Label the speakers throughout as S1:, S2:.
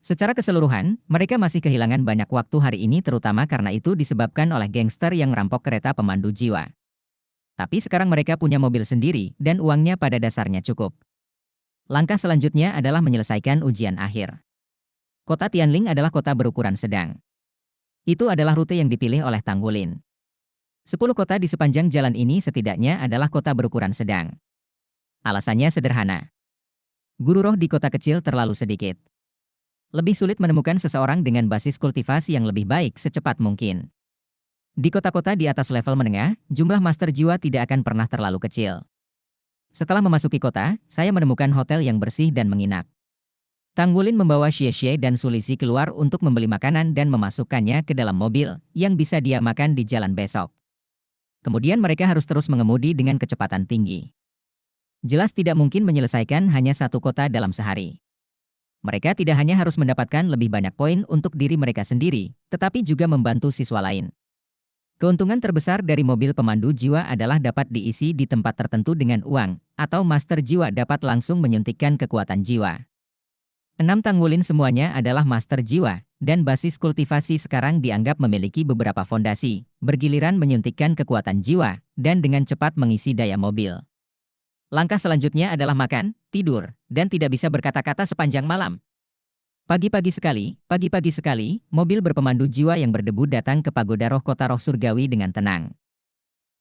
S1: Secara keseluruhan, mereka masih kehilangan banyak waktu hari ini terutama karena itu disebabkan oleh gangster yang merampok kereta pemandu jiwa. Tapi sekarang mereka punya mobil sendiri dan uangnya pada dasarnya cukup. Langkah selanjutnya adalah menyelesaikan ujian akhir. Kota Tianling adalah kota berukuran sedang. Itu adalah rute yang dipilih oleh Tang Wulin. 10 kota di sepanjang jalan ini setidaknya adalah kota berukuran sedang. Alasannya sederhana. Guru roh di kota kecil terlalu sedikit. Lebih sulit menemukan seseorang dengan basis kultivasi yang lebih baik secepat mungkin. Di kota-kota di atas level menengah, jumlah master jiwa tidak akan pernah terlalu kecil. Setelah memasuki kota, saya menemukan hotel yang bersih dan menginap. Tang Wulin membawa Xie dan Sulisi keluar untuk membeli makanan dan memasukkannya ke dalam mobil, yang bisa dia makan di jalan besok. Kemudian mereka harus terus mengemudi dengan kecepatan tinggi. Jelas tidak mungkin menyelesaikan hanya satu kota dalam sehari. Mereka tidak hanya harus mendapatkan lebih banyak poin untuk diri mereka sendiri, tetapi juga membantu siswa lain. Keuntungan terbesar dari mobil pemandu jiwa adalah dapat diisi di tempat tertentu dengan uang, atau master jiwa dapat langsung menyuntikkan kekuatan jiwa. 6 Tang Wulin semuanya adalah master jiwa, dan basis kultivasi sekarang dianggap memiliki beberapa fondasi, bergiliran menyuntikkan kekuatan jiwa, dan dengan cepat mengisi daya mobil. Langkah selanjutnya adalah makan, tidur, dan tidak bisa berkata-kata sepanjang malam. Pagi-pagi sekali, mobil berpemandu jiwa yang berdebu datang ke pagoda roh kota roh surgawi dengan tenang.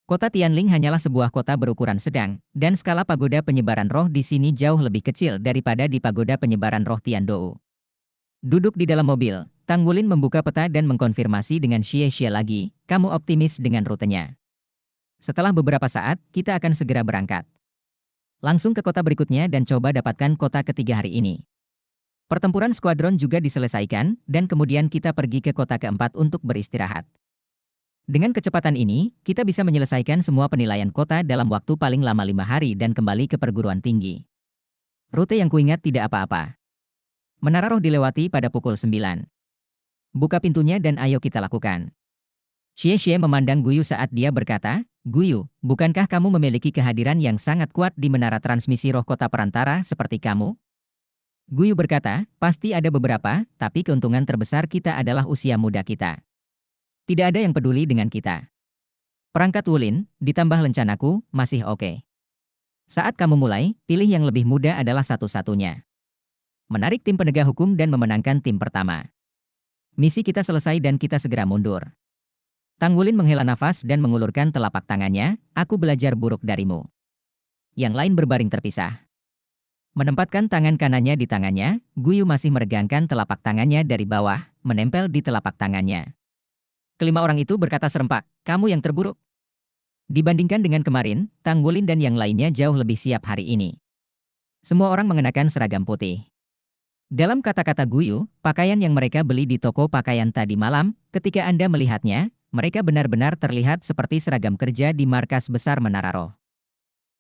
S1: Kota Tianling hanyalah sebuah kota berukuran sedang, dan skala pagoda penyebaran roh di sini jauh lebih kecil daripada di pagoda penyebaran roh Tiandou. Duduk di dalam mobil, Tang Wulin membuka peta dan mengkonfirmasi dengan Xie lagi, kamu optimis dengan rutenya. Setelah beberapa saat, kita akan segera berangkat. Langsung ke kota berikutnya dan coba dapatkan kota ketiga hari ini. Pertempuran skuadron juga diselesaikan, dan kemudian kita pergi ke kota keempat untuk beristirahat. Dengan kecepatan ini, kita bisa menyelesaikan semua penilaian kota dalam waktu paling lama 5 hari dan kembali ke perguruan tinggi. Rute yang kuingat tidak apa-apa. Menara roh dilewati pada pukul 9. Buka pintunya dan ayo kita lakukan. Xie memandang Guyu saat dia berkata, Guyu, bukankah kamu memiliki kehadiran yang sangat kuat di menara transmisi roh kota perantara seperti kamu? Guyu berkata, pasti ada beberapa, tapi keuntungan terbesar kita adalah usia muda kita. Tidak ada yang peduli dengan kita. Perangkat Wulin, ditambah lencanaku, masih oke. Saat kamu mulai, pilih yang lebih muda adalah satu-satunya. Menarik tim penegak hukum dan memenangkan tim pertama. Misi kita selesai dan kita segera mundur. Tang Wulin menghela nafas dan mengulurkan telapak tangannya, aku belajar buruk darimu. Yang lain berbaring terpisah. Menempatkan tangan kanannya di tangannya, Guyu masih meregangkan telapak tangannya dari bawah, menempel di telapak tangannya. Kelima orang itu berkata serempak, kamu yang terburuk. Dibandingkan dengan kemarin, Tang Wulin dan yang lainnya jauh lebih siap hari ini. Semua orang mengenakan seragam putih. Dalam kata-kata Guyu, pakaian yang mereka beli di toko pakaian tadi malam, ketika Anda melihatnya, mereka benar-benar terlihat seperti seragam kerja di markas besar Menara Roh.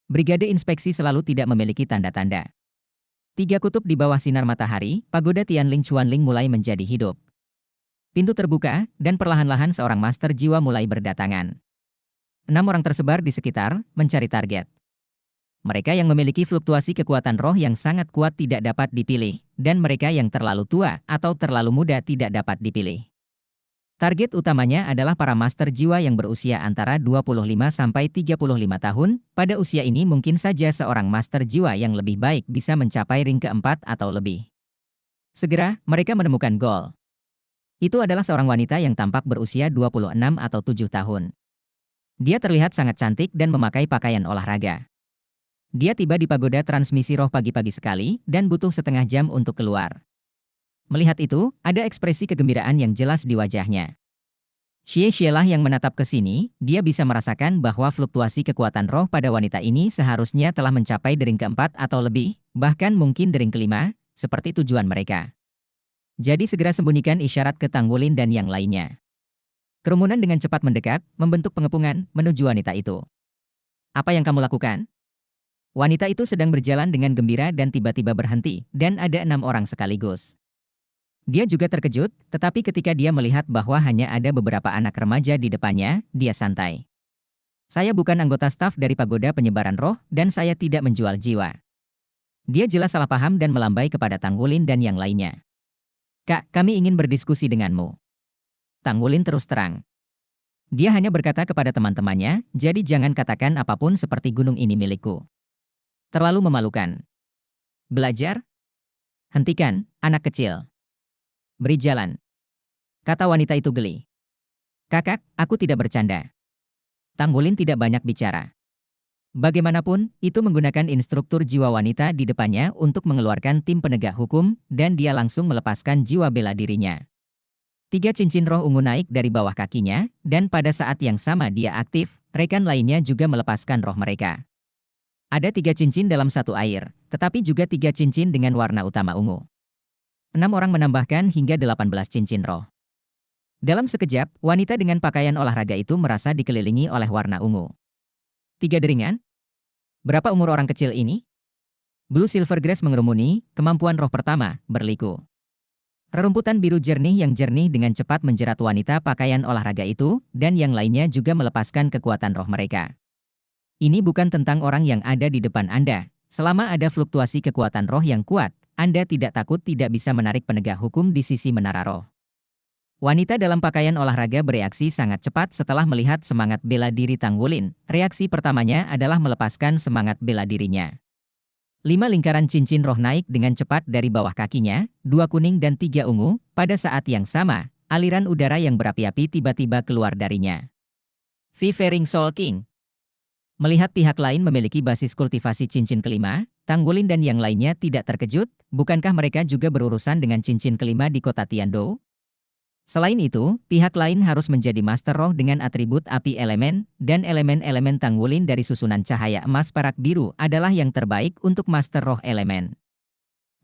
S1: Brigade Inspeksi selalu tidak memiliki tanda-tanda. 3 kutub di bawah sinar matahari, pagoda Tianling Chuanling mulai menjadi hidup. Pintu terbuka, dan perlahan-lahan seorang master jiwa mulai berdatangan. 6 orang tersebar di sekitar, mencari target. Mereka yang memiliki fluktuasi kekuatan roh yang sangat kuat tidak dapat dipilih, dan mereka yang terlalu tua atau terlalu muda tidak dapat dipilih. Target utamanya adalah para master jiwa yang berusia antara 25 sampai 35 tahun, pada usia ini mungkin saja seorang master jiwa yang lebih baik bisa mencapai ring keempat atau lebih. Segera, mereka menemukan gol. Itu adalah seorang wanita yang tampak berusia 26 atau 7 tahun. Dia terlihat sangat cantik dan memakai pakaian olahraga. Dia tiba di pagoda transmisi roh pagi-pagi sekali dan butuh setengah jam untuk keluar. Melihat itu, ada ekspresi kegembiraan yang jelas di wajahnya. Xie lah yang menatap ke sini, dia bisa merasakan bahwa fluktuasi kekuatan roh pada wanita ini seharusnya telah mencapai dering keempat atau lebih, bahkan mungkin dering kelima, seperti tujuan mereka. Jadi segera sembunyikan isyarat ke Tang Wulin dan yang lainnya. Kerumunan dengan cepat mendekat, membentuk pengepungan menuju wanita itu. Apa yang kamu lakukan? Wanita itu sedang berjalan dengan gembira dan tiba-tiba berhenti, dan ada 6 orang sekaligus. Dia juga terkejut, tetapi ketika dia melihat bahwa hanya ada beberapa anak remaja di depannya, dia santai. Saya bukan anggota staf dari pagoda penyebaran roh, dan saya tidak menjual jiwa. Dia jelas salah paham dan melambai kepada Tang Wulin dan yang lainnya. Kak, kami ingin berdiskusi denganmu. Tang Wulin terus terang. Dia hanya berkata kepada teman-temannya, jadi jangan katakan apapun seperti gunung ini milikku. Terlalu memalukan. Belajar? Hentikan, anak kecil. Beri jalan. Kata wanita itu geli. Kakak, aku tidak bercanda. Tang Wulin tidak banyak bicara. Bagaimanapun, itu menggunakan instruktur jiwa wanita di depannya untuk mengeluarkan tim penegak hukum, dan dia langsung melepaskan jiwa bela dirinya. 3 cincin roh ungu naik dari bawah kakinya, dan pada saat yang sama dia aktif, rekan lainnya juga melepaskan roh mereka. Ada 3 cincin dalam satu air, tetapi juga 3 cincin dengan warna utama ungu. 6 orang menambahkan hingga 18 cincin roh. Dalam sekejap, wanita dengan pakaian olahraga itu merasa dikelilingi oleh warna ungu. 3 deringan? Berapa umur orang kecil ini? Blue Silvergrass mengerumuni, kemampuan roh pertama, berliku. Rerumputan biru jernih yang jernih dengan cepat menjerat wanita pakaian olahraga itu, dan yang lainnya juga melepaskan kekuatan roh mereka. Ini bukan tentang orang yang ada di depan Anda. Selama ada fluktuasi kekuatan roh yang kuat, Anda tidak takut tidak bisa menarik penegak hukum di sisi menara roh. Wanita dalam pakaian olahraga bereaksi sangat cepat setelah melihat semangat bela diri Tang Wulin. Reaksi pertamanya adalah melepaskan semangat bela dirinya. 5 lingkaran cincin roh naik dengan cepat dari bawah kakinya, 2 kuning dan 3 ungu. Pada saat yang sama, aliran udara yang berapi-api tiba-tiba keluar darinya. Vivering Soul King. Melihat pihak lain memiliki basis kultivasi cincin kelima, Tang Wulin dan yang lainnya tidak terkejut. Bukankah mereka juga berurusan dengan cincin kelima di kota Tiandou? Selain itu, pihak lain harus menjadi master roh dengan atribut api elemen, dan elemen-elemen Tang Wulin dari susunan cahaya emas perak biru adalah yang terbaik untuk master roh elemen.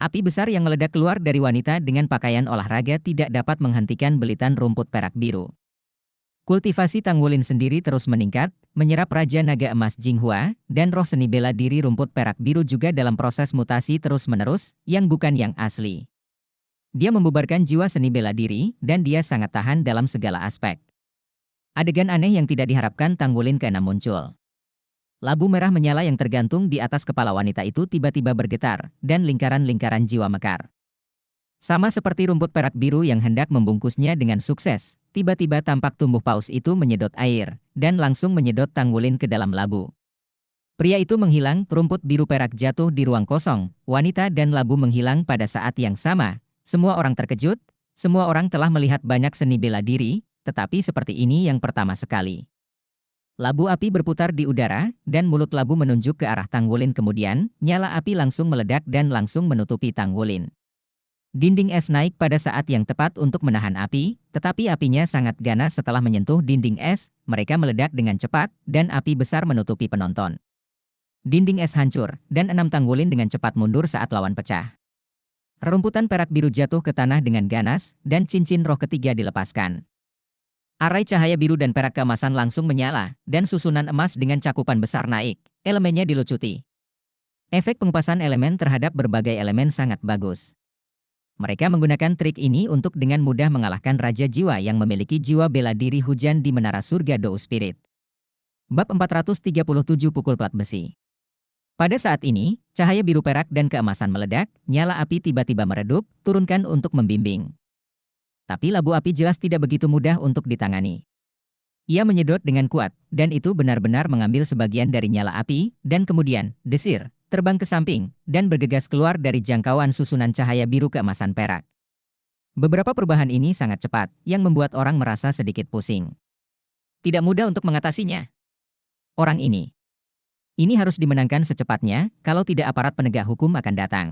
S1: Api besar yang meledak keluar dari wanita dengan pakaian olahraga tidak dapat menghentikan belitan rumput perak biru. Kultivasi Tang Wulin sendiri terus meningkat, menyerap Raja Naga Emas Jinghua, dan roh seni bela diri rumput perak biru juga dalam proses mutasi terus-menerus, yang bukan yang asli. Dia membubarkan jiwa seni bela diri, dan dia sangat tahan dalam segala aspek. Adegan aneh yang tidak diharapkan Tang Wulin ke-6 muncul. Labu merah menyala yang tergantung di atas kepala wanita itu tiba-tiba bergetar, dan lingkaran-lingkaran jiwa mekar. Sama seperti rumput perak biru yang hendak membungkusnya dengan sukses, tiba-tiba tampak tumbuh paus itu menyedot air, dan langsung menyedot Tang Wulin ke dalam labu. Pria itu menghilang, rumput biru perak jatuh di ruang kosong, wanita dan labu menghilang pada saat yang sama. Semua orang terkejut, semua orang telah melihat banyak seni bela diri, tetapi seperti ini yang pertama sekali. Labu api berputar di udara, dan mulut labu menunjuk ke arah Tang Wulin kemudian, nyala api langsung meledak dan langsung menutupi Tang Wulin. Dinding es naik pada saat yang tepat untuk menahan api, tetapi apinya sangat ganas setelah menyentuh dinding es, mereka meledak dengan cepat, dan api besar menutupi penonton. Dinding es hancur, dan 6 Tang Wulin dengan cepat mundur saat lawan pecah. Rerumputan perak biru jatuh ke tanah dengan ganas, dan cincin roh ketiga dilepaskan. Arai cahaya biru dan perak keemasan langsung menyala, dan susunan emas dengan cakupan besar naik, elemennya dilucuti. Efek pengupasan elemen terhadap berbagai elemen sangat bagus. Mereka menggunakan trik ini untuk dengan mudah mengalahkan Raja Jiwa yang memiliki jiwa bela diri hujan di Menara Surga Dou Spirit. Bab 437 Pukul Plat Besi. Pada saat ini, cahaya biru perak dan keemasan meledak, nyala api tiba-tiba meredup, turunkan untuk membimbing. Tapi labu api jelas tidak begitu mudah untuk ditangani. Ia menyedot dengan kuat, dan itu benar-benar mengambil sebagian dari nyala api, dan kemudian, desir, terbang ke samping, dan bergegas keluar dari jangkauan susunan cahaya biru keemasan perak. Beberapa perubahan ini sangat cepat, yang membuat orang merasa sedikit pusing. Tidak mudah untuk mengatasinya. Orang ini harus dimenangkan secepatnya, kalau tidak aparat penegak hukum akan datang.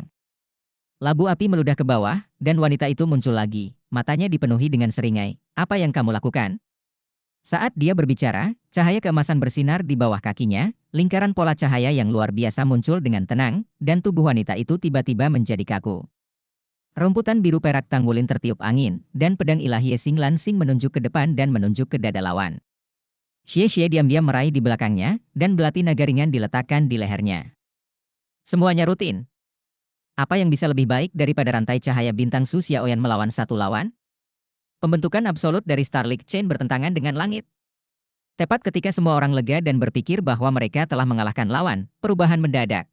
S1: Labu api meludah ke bawah, dan wanita itu muncul lagi, matanya dipenuhi dengan seringai. Apa yang kamu lakukan? Saat dia berbicara, cahaya keemasan bersinar di bawah kakinya, lingkaran pola cahaya yang luar biasa muncul dengan tenang, dan tubuh wanita itu tiba-tiba menjadi kaku. Rumputan biru perak Tang Wulin tertiup angin, dan pedang ilahi Sing Lansing menunjuk ke depan dan menunjuk ke dada lawan. Xie diam-diam meraih di belakangnya, dan belati naga ringan diletakkan di lehernya. Semuanya rutin. Apa yang bisa lebih baik daripada rantai cahaya bintang Su Xiaoyan melawan satu lawan? Pembentukan absolut dari Starlight Chain bertentangan dengan langit. Tepat ketika semua orang lega dan berpikir bahwa mereka telah mengalahkan lawan, perubahan mendadak.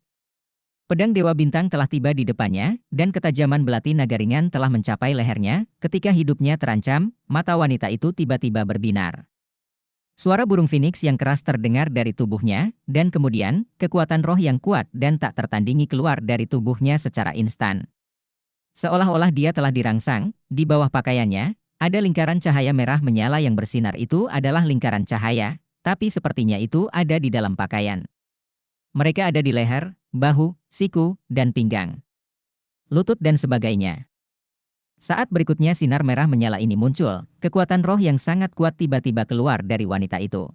S1: Pedang Dewa Bintang telah tiba di depannya, dan ketajaman belati naga ringan telah mencapai lehernya. Ketika hidupnya terancam, mata wanita itu tiba-tiba berbinar. Suara burung phoenix yang keras terdengar dari tubuhnya, dan kemudian, kekuatan roh yang kuat dan tak tertandingi keluar dari tubuhnya secara instan. Seolah-olah dia telah dirangsang, di bawah pakaiannya, ada lingkaran cahaya merah menyala yang bersinar. Itu adalah lingkaran cahaya, tapi sepertinya itu ada di dalam pakaian. Mereka ada di leher, bahu, siku, dan pinggang, lutut dan sebagainya. Saat berikutnya sinar merah menyala ini muncul, kekuatan roh yang sangat kuat tiba-tiba keluar dari wanita itu.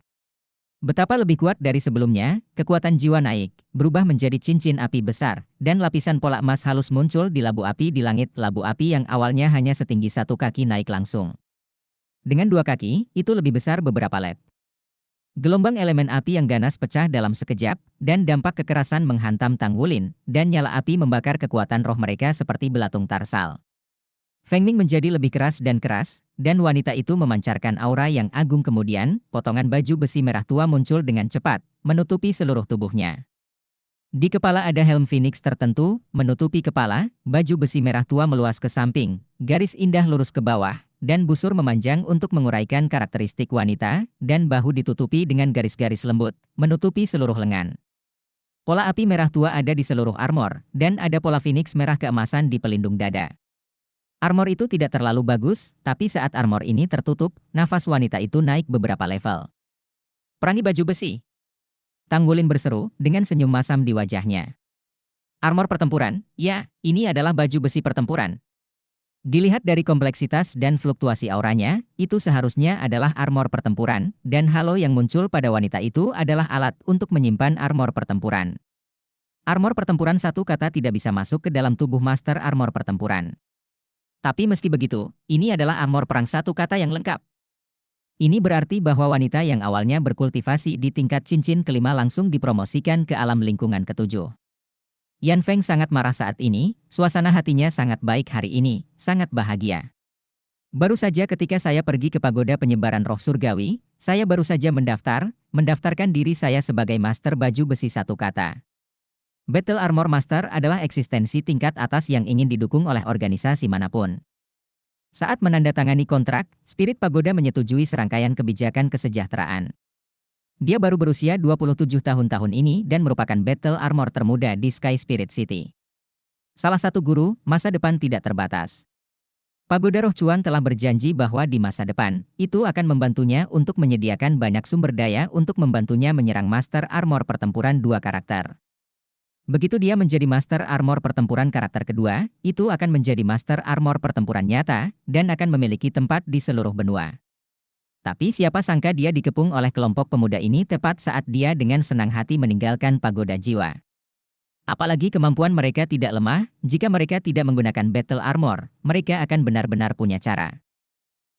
S1: Betapa lebih kuat dari sebelumnya, kekuatan jiwa naik, berubah menjadi cincin api besar, dan lapisan pola emas halus muncul di labu api di langit. Labu api yang awalnya hanya setinggi 1 kaki naik langsung. Dengan 2 kaki, itu lebih besar beberapa led. Gelombang elemen api yang ganas pecah dalam sekejap, dan dampak kekerasan menghantam Tanggulin, dan nyala api membakar kekuatan roh mereka seperti belatung tarsal. Feng Ming menjadi lebih keras, dan wanita itu memancarkan aura yang agung. Kemudian, potongan baju besi merah tua muncul dengan cepat, menutupi seluruh tubuhnya. Di kepala ada helm phoenix tertentu, menutupi kepala, baju besi merah tua meluas ke samping, garis indah lurus ke bawah, dan busur memanjang untuk menguraikan karakteristik wanita, dan bahu ditutupi dengan garis-garis lembut, menutupi seluruh lengan. Pola api merah tua ada di seluruh armor, dan ada pola phoenix merah keemasan di pelindung dada. Armor itu tidak terlalu bagus, tapi saat armor ini tertutup, nafas wanita itu naik beberapa level. Perangi baju besi. Tanggulin berseru, dengan senyum masam di wajahnya. Armor pertempuran, ya, ini adalah baju besi pertempuran. Dilihat dari kompleksitas dan fluktuasi auranya, itu seharusnya adalah armor pertempuran, dan halo yang muncul pada wanita itu adalah alat untuk menyimpan armor pertempuran. Armor pertempuran satu kata tidak bisa masuk ke dalam tubuh master armor pertempuran. Tapi meski begitu, ini adalah armor perang satu kata yang lengkap. Ini berarti bahwa wanita yang awalnya berkultivasi di tingkat cincin kelima langsung dipromosikan ke alam lingkungan ketujuh. Yan Feng sangat marah saat ini, suasana hatinya sangat baik hari ini, sangat bahagia. Baru saja ketika saya pergi ke pagoda penyebaran roh surgawi, saya baru saja mendaftarkan diri saya sebagai master baju besi satu kata. Battle Armor Master adalah eksistensi tingkat atas yang ingin didukung oleh organisasi manapun. Saat menandatangani kontrak, Spirit Pagoda menyetujui serangkaian kebijakan kesejahteraan. Dia baru berusia 27 tahun ini dan merupakan Battle Armor termuda di Sky Spirit City. Salah satu guru, masa depan tidak terbatas. Pagoda Roh Cuan telah berjanji bahwa di masa depan, itu akan membantunya untuk menyediakan banyak sumber daya untuk membantunya menyerang Master Armor Pertempuran 2 karakter. Begitu dia menjadi Master Armor Pertempuran karakter kedua, itu akan menjadi Master Armor Pertempuran nyata, dan akan memiliki tempat di seluruh benua. Tapi siapa sangka dia dikepung oleh kelompok pemuda ini tepat saat dia dengan senang hati meninggalkan pagoda jiwa. Apalagi kemampuan mereka tidak lemah, jika mereka tidak menggunakan Battle Armor, mereka akan benar-benar punya cara.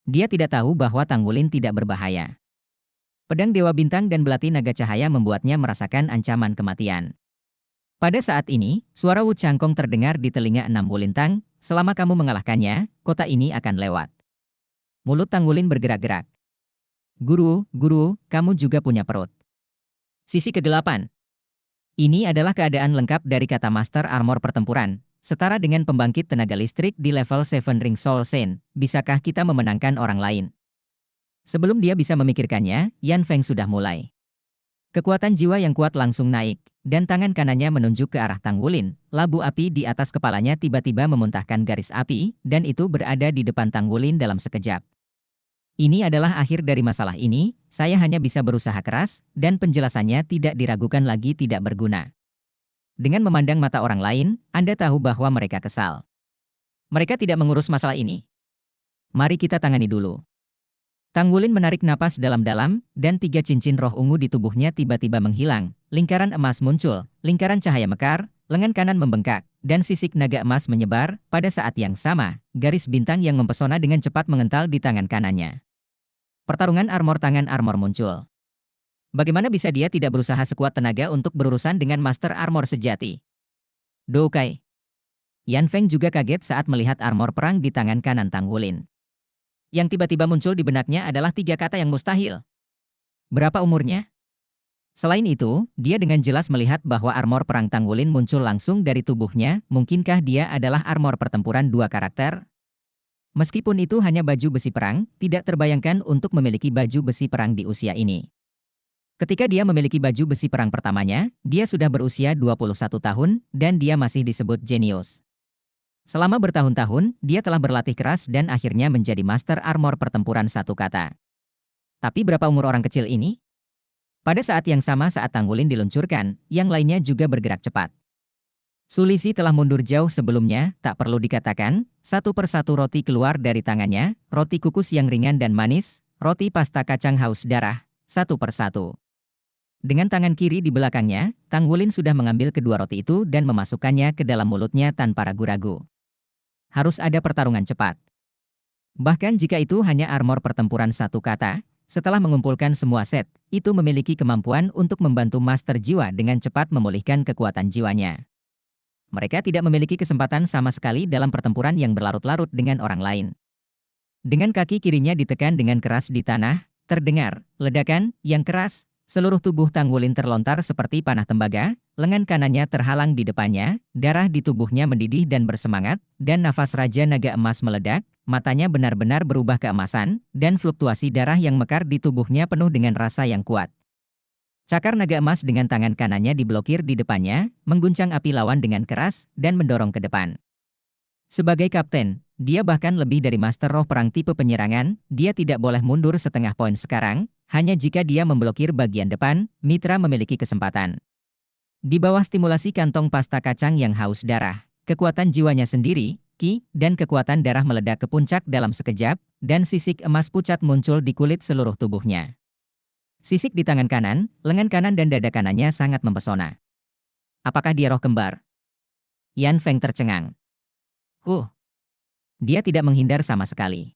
S1: Dia tidak tahu bahwa Tanggulin tidak berbahaya. Pedang Dewa Bintang dan belati naga cahaya membuatnya merasakan ancaman kematian. Pada saat ini, suara Wu Changkong terdengar di telinga enam Wulintang, selama kamu mengalahkannya, kota ini akan lewat. Mulut Tanggulin bergerak-gerak. Guru, kamu juga punya perut. Sisi ke-8. Ini adalah keadaan lengkap dari kata Master Armor Pertempuran, setara dengan pembangkit tenaga listrik di level 7 Ring Soul Sand. Bisakah kita memenangkan orang lain? Sebelum dia bisa memikirkannya, Yan Feng sudah mulai. Kekuatan jiwa yang kuat langsung naik, dan tangan kanannya menunjuk ke arah Tanggulin. Labu api di atas kepalanya tiba-tiba memuntahkan garis api, dan itu berada di depan Tanggulin dalam sekejap. Ini adalah akhir dari masalah ini, saya hanya bisa berusaha keras, dan penjelasannya tidak diragukan lagi tidak berguna. Dengan memandang mata orang lain, Anda tahu bahwa mereka kesal. Mereka tidak mengurus masalah ini. Mari kita tangani dulu. Tanggulin menarik napas dalam-dalam, dan 3 cincin roh ungu di tubuhnya tiba-tiba menghilang. Lingkaran emas muncul, lingkaran cahaya mekar, lengan kanan membengkak, dan sisik naga emas menyebar. Pada saat yang sama, garis bintang yang mempesona dengan cepat mengental di tangan kanannya. Pertarungan armor tangan armor muncul. Bagaimana bisa dia tidak berusaha sekuat tenaga untuk berurusan dengan Master Armor sejati? Doukai. Yan Feng juga kaget saat melihat armor perang di tangan kanan Tanggulin. Yang tiba-tiba muncul di benaknya adalah 3 kata yang mustahil. Berapa umurnya? Selain itu, dia dengan jelas melihat bahwa armor perang Tanggulin muncul langsung dari tubuhnya. Mungkinkah dia adalah armor pertempuran dua karakter? Meskipun itu hanya baju besi perang, tidak terbayangkan untuk memiliki baju besi perang di usia ini. Ketika dia memiliki baju besi perang pertamanya, dia sudah berusia 21 tahun, dan dia masih disebut jenius. Selama bertahun-tahun, dia telah berlatih keras dan akhirnya menjadi master armor pertempuran satu kata. Tapi berapa umur orang kecil ini? Pada saat yang sama saat Tanggulin diluncurkan, yang lainnya juga bergerak cepat. Sulisi telah mundur jauh sebelumnya, tak perlu dikatakan, satu persatu roti keluar dari tangannya, roti kukus yang ringan dan manis, roti pasta kacang haus darah, satu persatu. Dengan tangan kiri di belakangnya, Tanggulin sudah mengambil kedua roti itu dan memasukkannya ke dalam mulutnya tanpa ragu-ragu. Harus ada pertarungan cepat. Bahkan jika itu hanya armor pertempuran satu kata, setelah mengumpulkan semua set, itu memiliki kemampuan untuk membantu master jiwa dengan cepat memulihkan kekuatan jiwanya. Mereka tidak memiliki kesempatan sama sekali dalam pertempuran yang berlarut-larut dengan orang lain. Dengan kaki kirinya ditekan dengan keras di tanah, terdengar ledakan yang keras. Seluruh tubuh Tanggulin terlontar seperti panah tembaga, lengan kanannya terhalang di depannya, darah di tubuhnya mendidih dan bersemangat, dan nafas Raja Naga Emas meledak, matanya benar-benar berubah keemasan, dan fluktuasi darah yang mekar di tubuhnya penuh dengan rasa yang kuat. Cakar naga emas dengan tangan kanannya diblokir di depannya, mengguncang api lawan dengan keras, dan mendorong ke depan. Sebagai kapten, dia bahkan lebih dari master roh perang tipe penyerangan, dia tidak boleh mundur setengah poin sekarang, hanya jika dia memblokir bagian depan, mitra memiliki kesempatan. Di bawah stimulasi kantong pasta kacang yang haus darah, kekuatan jiwanya sendiri, ki, dan kekuatan darah meledak ke puncak dalam sekejap, dan sisik emas pucat muncul di kulit seluruh tubuhnya. Sisik di tangan kanan, lengan kanan dan dada kanannya sangat mempesona. Apakah dia roh kembar? Yan Feng tercengang. Dia tidak menghindar sama sekali.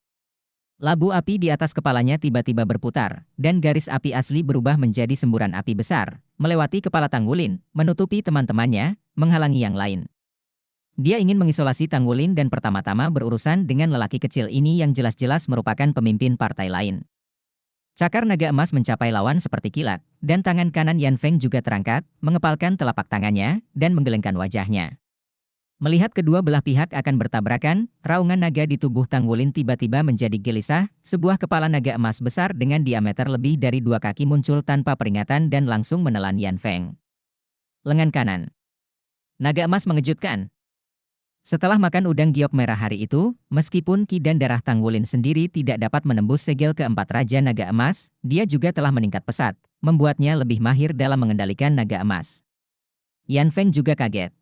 S1: Labu api di atas kepalanya tiba-tiba berputar, dan garis api asli berubah menjadi semburan api besar, melewati kepala Tanggulin, menutupi teman-temannya, menghalangi yang lain. Dia ingin mengisolasi Tanggulin dan pertama-tama berurusan dengan lelaki kecil ini yang jelas-jelas merupakan pemimpin partai lain. Cakar naga emas mencapai lawan seperti kilat, dan tangan kanan Yan Feng juga terangkat, mengepalkan telapak tangannya, dan menggelengkan wajahnya. Melihat kedua belah pihak akan bertabrakan, raungan naga di tubuh Tanggulin tiba-tiba menjadi gelisah, sebuah kepala naga emas besar dengan diameter lebih dari 2 kaki muncul tanpa peringatan dan langsung menelan Yan Feng. Lengan kanan. Naga emas mengejutkan. Setelah makan udang giok merah hari itu, meskipun ki dan darah Tanggulin sendiri tidak dapat menembus segel keempat Raja Naga Emas, dia juga telah meningkat pesat, membuatnya lebih mahir dalam mengendalikan naga emas. Yan Feng juga kaget.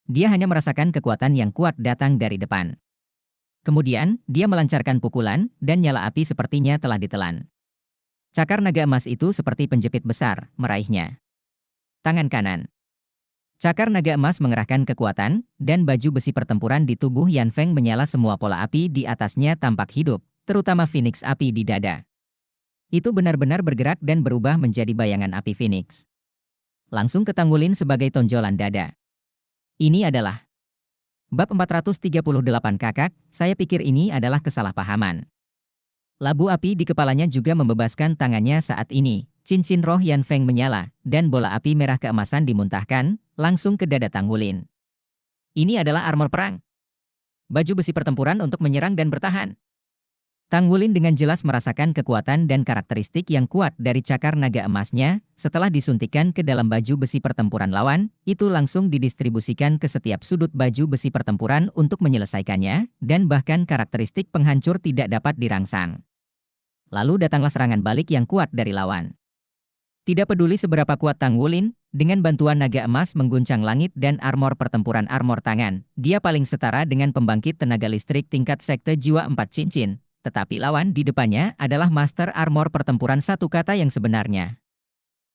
S1: Dia hanya merasakan kekuatan yang kuat datang dari depan. Kemudian, dia melancarkan pukulan, dan nyala api sepertinya telah ditelan. Cakar naga emas itu seperti penjepit besar, meraihnya. Tangan kanan. Cakar naga emas mengerahkan kekuatan, dan baju besi pertempuran di tubuh Yan Feng menyala semua pola api di atasnya tampak hidup, terutama Phoenix api di dada. Itu benar-benar bergerak dan berubah menjadi bayangan api Phoenix. Langsung ke Tanggulin sebagai tonjolan dada. Ini adalah bab 438 kakak, saya pikir ini adalah kesalahpahaman. Labu api di kepalanya juga membebaskan tangannya saat ini. Cincin roh Yan Feng menyala, dan bola api merah keemasan dimuntahkan, langsung ke dada Tanggulin. Ini adalah armor perang. Baju besi pertempuran untuk menyerang dan bertahan. Tanggulin dengan jelas merasakan kekuatan dan karakteristik yang kuat dari cakar naga emasnya, setelah disuntikkan ke dalam baju besi pertempuran lawan, itu langsung didistribusikan ke setiap sudut baju besi pertempuran untuk menyelesaikannya, dan bahkan karakteristik penghancur tidak dapat dirangsang. Lalu datanglah serangan balik yang kuat dari lawan. Tidak peduli seberapa kuat Tanggulin, dengan bantuan naga emas mengguncang langit dan armor pertempuran armor tangan, dia paling setara dengan pembangkit tenaga listrik tingkat sekte jiwa 4 cincin. Tetapi lawan di depannya adalah master armor pertempuran satu kata yang sebenarnya.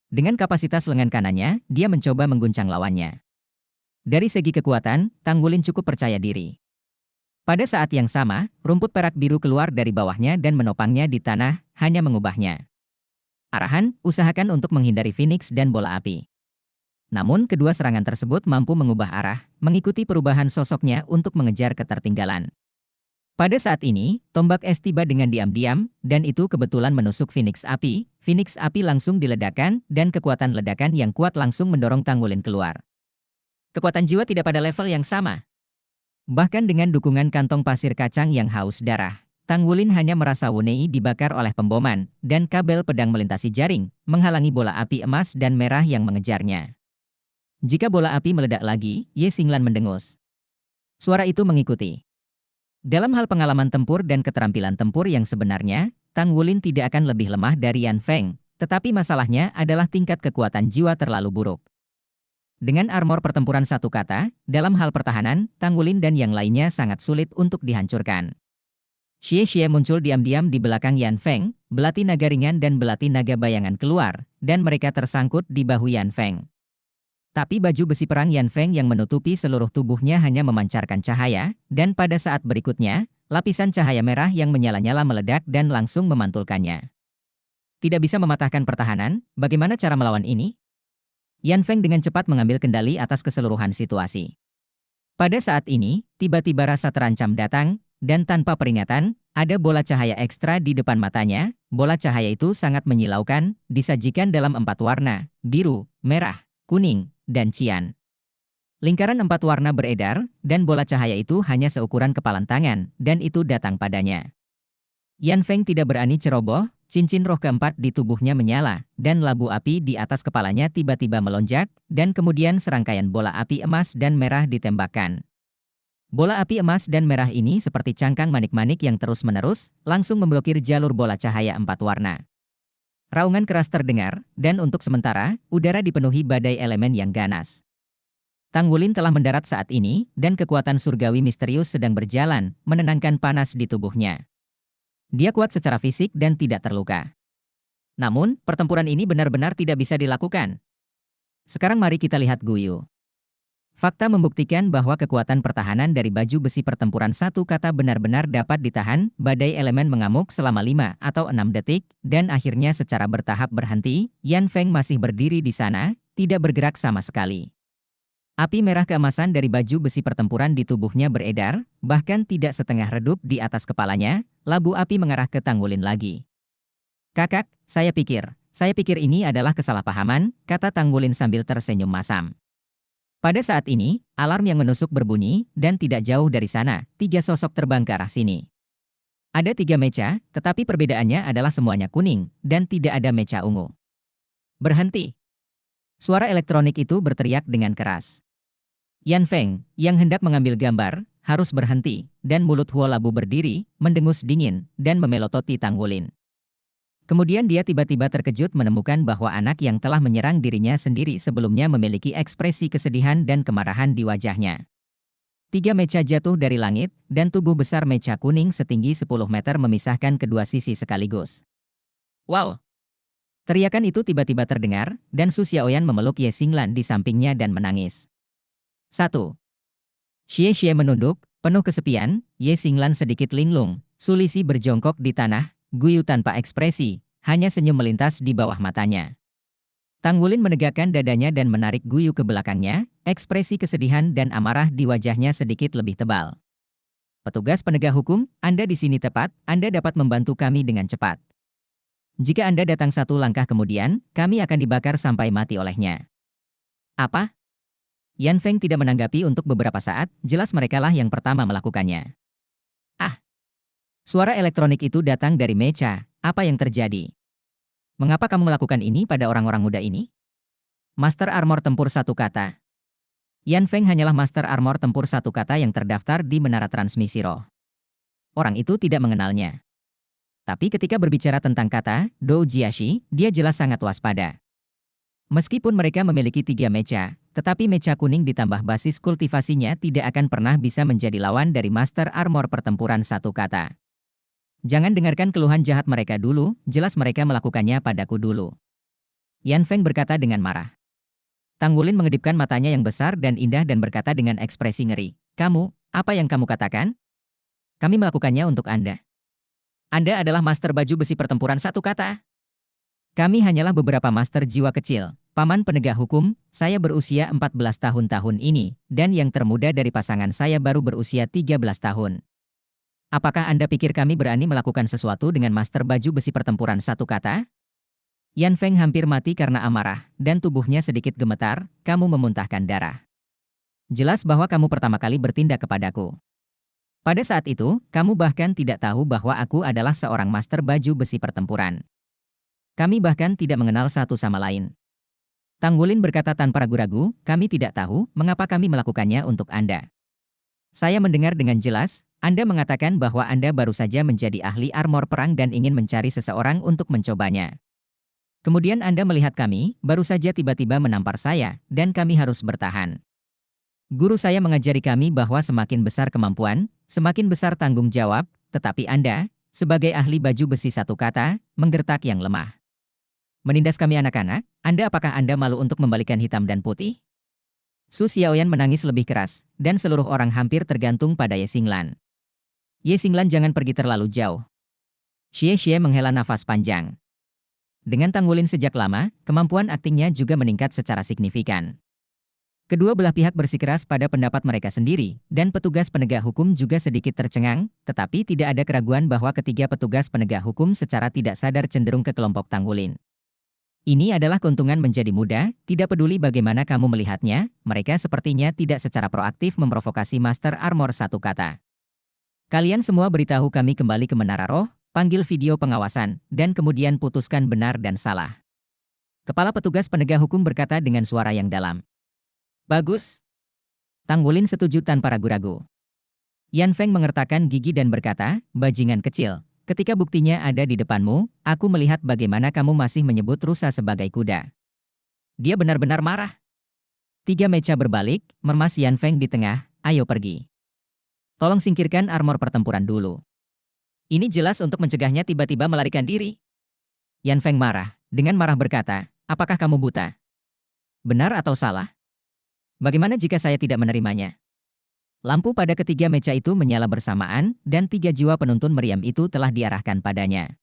S1: Dengan kapasitas lengan kanannya, dia mencoba mengguncang lawannya. Dari segi kekuatan, Tanggulin cukup percaya diri. Pada saat yang sama, rumput perak biru keluar dari bawahnya dan menopangnya di tanah, hanya mengubahnya. Arahan, usahakan untuk menghindari Phoenix dan bola api. Namun kedua serangan tersebut mampu mengubah arah, mengikuti perubahan sosoknya untuk mengejar ketertinggalan. Pada saat ini, tombak es tiba dengan diam-diam, dan itu kebetulan menusuk Phoenix Api. Phoenix Api langsung diledakkan, dan kekuatan ledakan yang kuat langsung mendorong Tangwulin keluar. Kekuatan jiwa tidak pada level yang sama. Bahkan dengan dukungan kantong pasir kacang yang haus darah, Tangwulin hanya merasa Wu Nei dibakar oleh pemboman, dan kabel pedang melintasi jaring, menghalangi bola api emas dan merah yang mengejarnya. Jika bola api meledak lagi, Ye Xinglan mendengus. Suara itu mengikuti. Dalam hal pengalaman tempur dan keterampilan tempur yang sebenarnya, Tang Wulin tidak akan lebih lemah dari Yan Feng, tetapi masalahnya adalah tingkat kekuatan jiwa terlalu buruk. Dengan armor pertempuran satu kata, dalam hal pertahanan, Tang Wulin dan yang lainnya sangat sulit untuk dihancurkan. Xie muncul diam-diam di belakang Yan Feng, belati naga ringan dan belati naga bayangan keluar, dan mereka tersangkut di bahu Yan Feng. Tapi baju besi perang Yan Feng yang menutupi seluruh tubuhnya hanya memancarkan cahaya, dan pada saat berikutnya, lapisan cahaya merah yang menyala-nyala meledak dan langsung memantulkannya. Tidak bisa mematahkan pertahanan, bagaimana cara melawan ini? Yan Feng dengan cepat mengambil kendali atas keseluruhan situasi. Pada saat ini, tiba-tiba rasa terancam datang, dan tanpa peringatan, ada bola cahaya ekstra di depan matanya. Bola cahaya itu sangat menyilaukan, disajikan dalam 4 warna, biru, merah, kuning, dan cian. Lingkaran 4 warna beredar, dan bola cahaya itu hanya seukuran kepalan tangan, dan itu datang padanya. Yan Feng tidak berani ceroboh, cincin roh keempat di tubuhnya menyala, dan labu api di atas kepalanya tiba-tiba melonjak, dan kemudian serangkaian bola api emas dan merah ditembakkan. Bola api emas dan merah ini seperti cangkang manik-manik yang terus-menerus, langsung memblokir jalur bola cahaya 4 warna. Raungan keras terdengar, dan untuk sementara, udara dipenuhi badai elemen yang ganas. Tang Wulin telah mendarat saat ini, dan kekuatan surgawi misterius sedang berjalan, menenangkan panas di tubuhnya. Dia kuat secara fisik dan tidak terluka. Namun, pertempuran ini benar-benar tidak bisa dilakukan. Sekarang mari kita lihat Guyu. Fakta membuktikan bahwa kekuatan pertahanan dari baju besi pertempuran satu kata benar-benar dapat ditahan. Badai elemen mengamuk selama 5 atau 6 detik, dan akhirnya secara bertahap berhenti. Yan Feng masih berdiri di sana, tidak bergerak sama sekali. Api merah keemasan dari baju besi pertempuran di tubuhnya beredar, bahkan tidak setengah redup di atas kepalanya. Labu api mengarah ke Tang Wulin lagi. "Kakak, saya pikir ini adalah kesalahpahaman," kata Tang Wulin sambil tersenyum masam. Pada saat ini, alarm yang menusuk berbunyi, dan tidak jauh dari sana, 3 sosok terbang ke arah sini. Ada 3 mecha, tetapi perbedaannya adalah semuanya kuning, dan tidak ada mecha ungu. "Berhenti!" Suara elektronik itu berteriak dengan keras. Yan Feng, yang hendak mengambil gambar, harus berhenti, dan mulut Huo Labu berdiri, mendengus dingin, dan memelototi Tang Wulin. Kemudian dia tiba-tiba terkejut menemukan bahwa anak yang telah menyerang dirinya sendiri sebelumnya memiliki ekspresi kesedihan dan kemarahan di wajahnya. 3 mecha jatuh dari langit, dan tubuh besar mecha kuning setinggi 10 meter memisahkan kedua sisi sekaligus. "Wow!" Teriakan itu tiba-tiba terdengar, dan Su Xiaoyan memeluk Ye Xinglan di sampingnya dan menangis. 1. Xie menunduk, penuh kesepian. Ye Xinglan sedikit linglung. Su Lisi berjongkok di tanah. Guyu tanpa ekspresi, hanya senyum melintas di bawah matanya. Tang Wulin menegakkan dadanya dan menarik Guyu ke belakangnya, ekspresi kesedihan dan amarah di wajahnya sedikit lebih tebal. "Petugas penegak hukum, Anda di sini tepat, Anda dapat membantu kami dengan cepat. Jika Anda datang 1 langkah kemudian, kami akan dibakar sampai mati olehnya." "Apa?" Yan Feng tidak menanggapi untuk beberapa saat, jelas merekalah yang pertama melakukannya. "Ah!" Suara elektronik itu datang dari mecha. "Apa yang terjadi? Mengapa kamu melakukan ini pada orang-orang muda ini?" "Master Armor Tempur satu kata." Yan Feng hanyalah Master Armor Tempur satu kata yang terdaftar di Menara Transmisi Roh. Orang itu tidak mengenalnya. Tapi ketika berbicara tentang kata, Dou Jiashi, dia jelas sangat waspada. Meskipun mereka memiliki 3 mecha, tetapi mecha kuning ditambah basis kultivasinya tidak akan pernah bisa menjadi lawan dari Master Armor Pertempuran satu kata. "Jangan dengarkan keluhan jahat mereka dulu, jelas mereka melakukannya padaku dulu." Yan Feng berkata dengan marah. Tang Wulin mengedipkan matanya yang besar dan indah dan berkata dengan ekspresi ngeri, "Kamu, apa yang kamu katakan?" "Kami melakukannya untuk Anda. Anda adalah master baju besi pertempuran satu kata." "Kami hanyalah beberapa master jiwa kecil, paman penegak hukum, saya berusia 14 tahun ini, dan yang termuda dari pasangan saya baru berusia 13 tahun. Apakah Anda pikir kami berani melakukan sesuatu dengan master baju besi pertempuran satu kata? Yan Feng hampir mati karena amarah, dan tubuhnya sedikit gemetar, kamu memuntahkan darah. Jelas bahwa kamu pertama kali bertindak kepadaku. Pada saat itu, kamu bahkan tidak tahu bahwa aku adalah seorang master baju besi pertempuran. Kami bahkan tidak mengenal satu sama lain. Tang Wulin berkata tanpa ragu-ragu, kami tidak tahu mengapa kami melakukannya untuk Anda. Saya mendengar dengan jelas, Anda mengatakan bahwa Anda baru saja menjadi ahli armor perang dan ingin mencari seseorang untuk mencobanya. Kemudian Anda melihat kami, baru saja tiba-tiba menampar saya, dan kami harus bertahan. Guru saya mengajari kami bahwa semakin besar kemampuan, semakin besar tanggung jawab, tetapi Anda, sebagai ahli baju besi satu kata, menggertak yang lemah. Menindas kami anak-anak, apakah Anda malu untuk membalikan hitam dan putih? Su Xiaoyan menangis lebih keras, dan seluruh orang hampir tergantung pada Ye Xinglan. Ye Xinglan jangan pergi terlalu jauh. Xie menghela nafas panjang. Dengan Tang Wulin sejak lama, kemampuan aktingnya juga meningkat secara signifikan. Kedua belah pihak bersikeras pada pendapat mereka sendiri, dan petugas penegak hukum juga sedikit tercengang, tetapi tidak ada keraguan bahwa ketiga petugas penegak hukum secara tidak sadar cenderung ke kelompok Tang Wulin. Ini adalah keuntungan menjadi muda, tidak peduli bagaimana kamu melihatnya, mereka sepertinya tidak secara proaktif memprovokasi Master Armor satu kata. Kalian semua beritahu kami kembali ke Menara Roh, panggil video pengawasan, dan kemudian putuskan benar dan salah. Kepala petugas penegak hukum berkata dengan suara yang dalam. Bagus. Tang Wulin setuju tanpa ragu-ragu. Yan Feng mengertakkan gigi dan berkata, bajingan kecil, ketika buktinya ada di depanmu, aku melihat bagaimana kamu masih menyebut rusa sebagai kuda. Dia benar-benar marah. Tiga mecha berbalik, mermas Yan Feng di tengah, ayo pergi. Tolong singkirkan armor pertempuran dulu. Ini jelas untuk mencegahnya tiba-tiba melarikan diri. Yan Feng marah, dengan marah berkata, apakah kamu buta? Benar atau salah? Bagaimana jika saya tidak menerimanya? Lampu pada ketiga mecha itu menyala bersamaan, dan tiga jiwa penuntun meriam itu telah diarahkan padanya.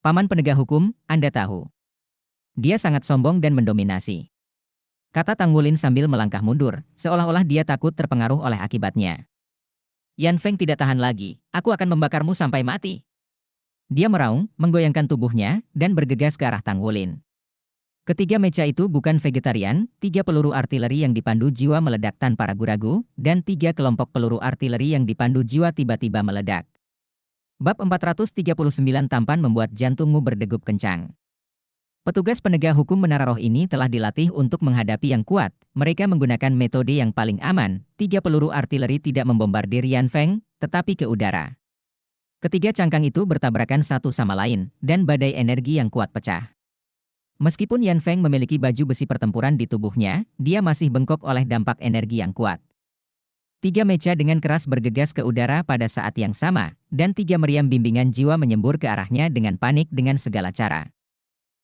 S1: Paman penegak hukum, Anda tahu. Dia sangat sombong dan mendominasi. Kata Tang Wulin sambil melangkah mundur, seolah-olah dia takut terpengaruh oleh akibatnya. Yan Feng tidak tahan lagi, aku akan membakarmu sampai mati. Dia meraung, menggoyangkan tubuhnya, dan bergegas ke arah Tang Wulin. Ketiga mecha itu bukan vegetarian, tiga peluru artileri yang dipandu jiwa meledak tanpa ragu-ragu, dan tiga kelompok peluru artileri yang dipandu jiwa tiba-tiba meledak. Bab 439 tampan membuat jantungmu berdegup kencang. Petugas penegak hukum Menara Roh ini telah dilatih untuk menghadapi yang kuat, mereka menggunakan metode yang paling aman, tiga peluru artileri tidak membombardir Yan Feng, tetapi ke udara. Ketiga cangkang itu bertabrakan satu sama lain, dan badai energi yang kuat pecah. Meskipun Yan Feng memiliki baju besi pertempuran di tubuhnya, dia masih bengkok oleh dampak energi yang kuat. Tiga mecha dengan keras bergegas ke udara pada saat yang sama, dan tiga meriam bimbingan jiwa menyembur ke arahnya dengan panik dengan segala cara.